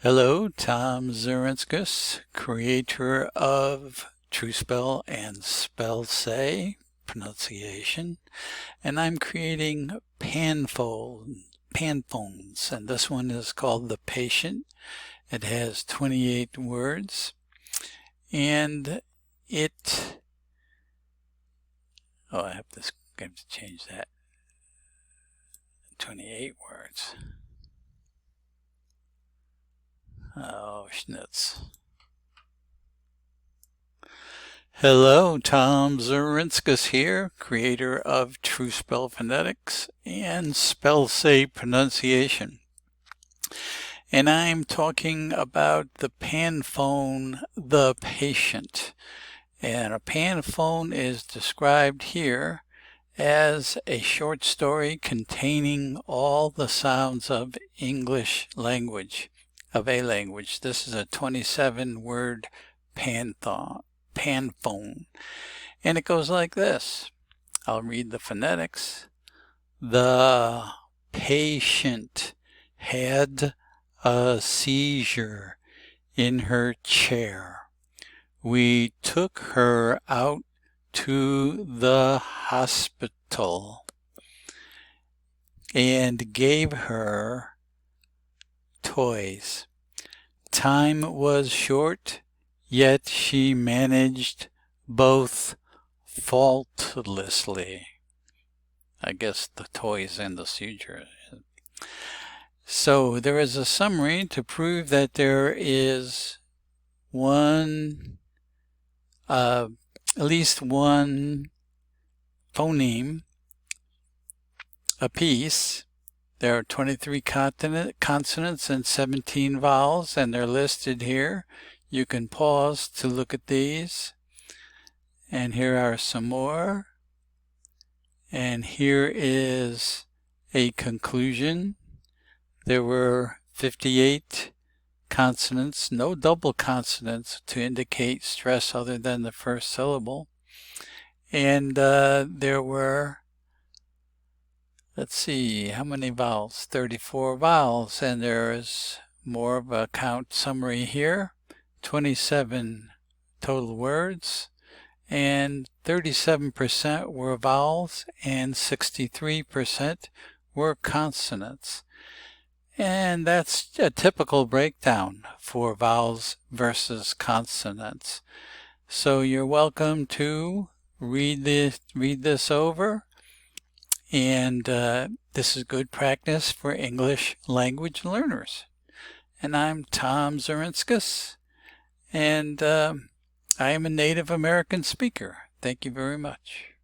Hello, Tom Zarinskas, creator of TrueSpell and Spell-Say pronunciation, and I'm creating Panphones, and this one is called The Patient. It has 28 words, and I have to change that. 28 words. Oh, schnitz. Hello, Tom Zarinskas here, creator of TrueSpell Phonetics and Spell-Say pronunciation. And I'm talking about the Panphone, The Patient. And a Panphone is described here as a short story containing all the sounds of English language. This is a 27-word panphone, and it goes like this. I'll read the phonetics. The patient had a seizure in her chair. We took her out to the hospital and gave her toys. Time was short, yet she managed both faultlessly. I guess the toys and the seizure. So there is a summary to prove that there is at least one phoneme apiece. There are 23 consonants and 17 vowels, and they're listed here. You can pause to look at these. And here are some more. And here is a conclusion. There were 58 consonants, no double consonants to indicate stress other than the first syllable. And there were, let's see, how many vowels? 34 vowels, and there is more of a count summary here. 27 total words, and 37% were vowels, and 63% were consonants. And that's a typical breakdown for vowels versus consonants. So you're welcome to read this over. And this is good practice for English language learners. And I'm Tom Zarinskas, and I am a Native American speaker. Thank you very much.